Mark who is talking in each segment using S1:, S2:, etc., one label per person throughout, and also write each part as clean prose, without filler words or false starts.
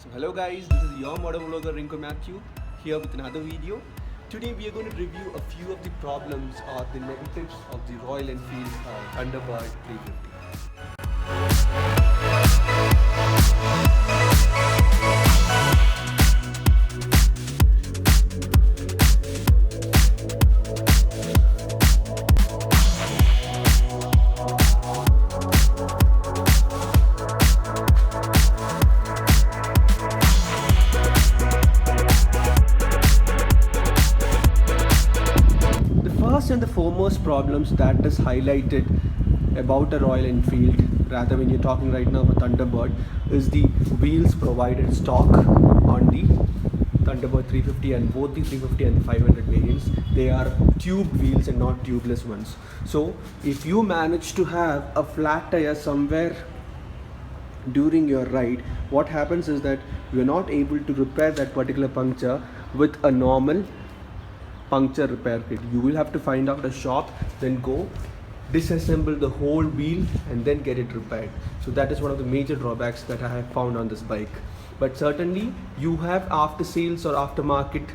S1: So hello guys, this is your motor vlogger Rinko Matthew here with another video. Today we are going to review a few of the problems or the negatives of the Royal Enfield Thunderbird 350. First and the foremost problems that is highlighted about a Royal Enfield, rather when you're talking right now about Thunderbird, is the wheels provided stock on the Thunderbird 350, and both the 350 and the 500 variants, they are tube wheels and not tubeless ones. So if you manage to have a flat tire somewhere during your ride, what happens is that you're not able to repair that particular puncture with a normal puncture repair kit. You will have to find out a shop, then go disassemble the whole wheel and then get it repaired. So that is one of the major drawbacks that I have found on this bike. But certainly you have after sales or aftermarket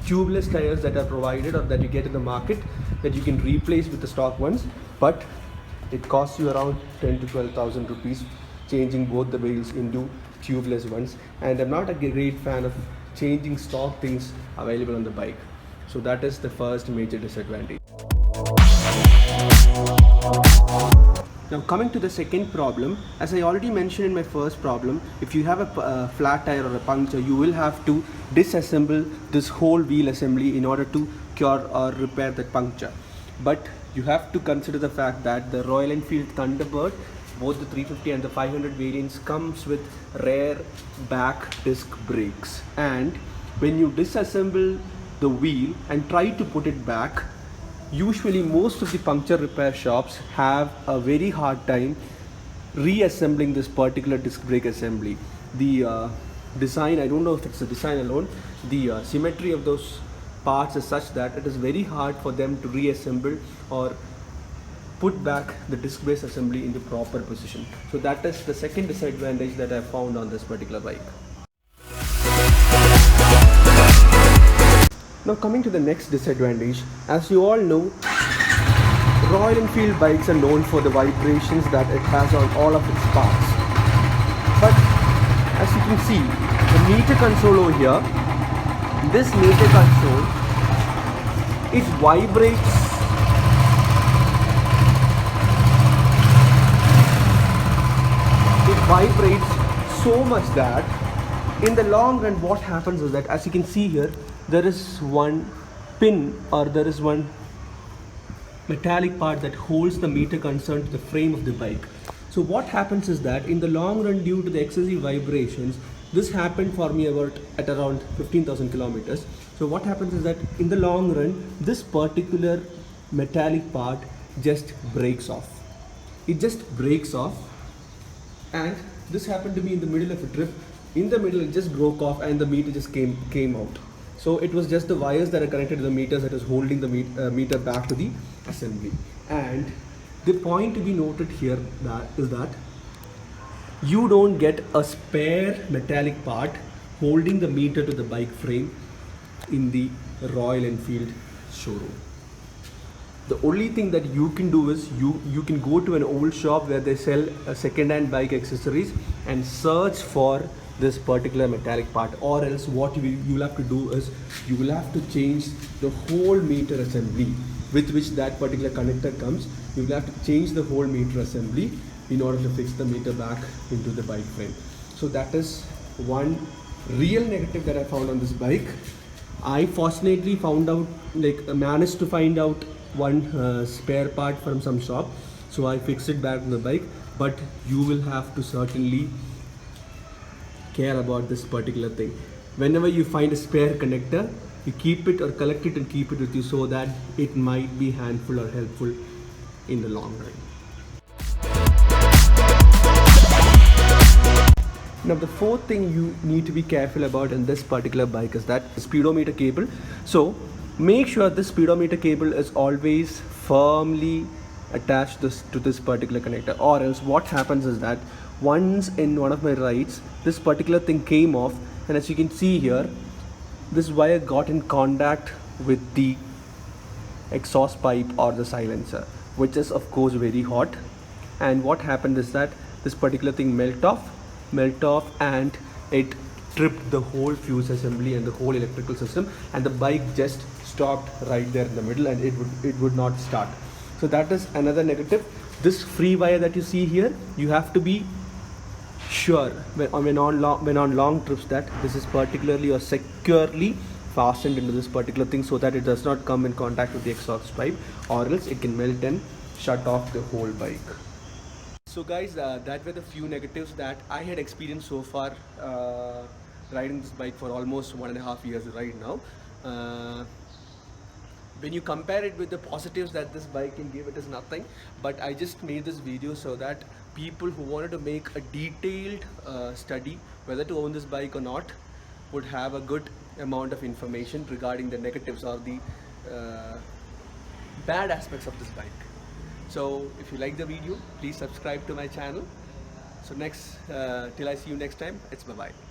S1: tubeless tires that are provided or that you get in the market that you can replace with the stock ones, but it costs you around 10 to 12,000 rupees changing both the wheels into tubeless ones, and I'm not a great fan of changing stock things available on the bike. So that is the first major disadvantage. Now coming to the second problem, as I already mentioned in my first problem, if you have a flat tire or a puncture, you will have to disassemble this whole wheel assembly in order to cure or repair that puncture. But you have to consider the fact that the Royal Enfield Thunderbird, both the 350 and the 500 variants, comes with rear back disc brakes, and when you disassemble the wheel and try to put it back, usually most of the puncture repair shops have a very hard time reassembling this particular disc brake assembly. The design, I don't know if it's the design alone, the symmetry of those parts is such that it is very hard for them to reassemble or put back the disc brake assembly in the proper position. So that is the second disadvantage that I found on this particular bike. Now coming to the next disadvantage, as you all know, Royal Enfield bikes are known for the vibrations that it has on all of its parts. But as you can see, the meter console over here, this meter console, it vibrates so much that in the long run what happens is that, as you can see here, there is one pin or there is one metallic part that holds the meter console to the frame of the bike. So what happens is that in the long run, due to the excessive vibrations, this happened for me at around 15,000 kilometers. So what happens is that in the long run, this particular metallic part just breaks off. It just breaks off, and this happened to me in the middle of a trip. In the middle it just broke off and the meter just came out. So it was just the wires that are connected to the meters that is holding the meter back to the assembly. And the point to be noted here is that you don't get a spare metallic part holding the meter to the bike frame in the Royal Enfield showroom. The only thing that you can do is you can go to an old shop where they sell second-hand bike accessories and search for this particular metallic part, or else what you will have to do is you will have to change the whole meter assembly with which that particular connector comes. You will have to change the whole meter assembly in order to fix the meter back into the bike frame. So that is one real negative that I found on this bike. I fortunately managed to find out one spare part from some shop, so I fixed it back on the bike. But you will have to certainly care about this particular thing. Whenever you find a spare connector, you keep it or collect it and keep it with you, so that it might be handful or helpful in the long run. Now the fourth thing you need to be careful about in this particular bike is that speedometer cable. So make sure the speedometer cable is always firmly attach this to this particular connector, or else what happens is that once in one of my rides, this particular thing came off, and as you can see here, this wire got in contact with the exhaust pipe or the silencer, which is of course very hot. And what happened is that this particular thing melt off, and it tripped the whole fuse assembly and the whole electrical system, and the bike just stopped right there in the middle, and it would not start. So that is another negative. This free wire that you see here, you have to be sure when on long trips that this is particularly or securely fastened into this particular thing, so that it does not come in contact with the exhaust pipe, or else it can melt and shut off the whole bike. So guys, that were the few negatives that I had experienced so far riding this bike for almost 1.5 years right now. When you compare it with the positives that this bike can give, it is nothing. But I just made this video so that people who wanted to make a detailed study whether to own this bike or not would have a good amount of information regarding the negatives or the bad aspects of this bike. So if you like the video, please subscribe to my channel. So till I see you next time, it's bye bye.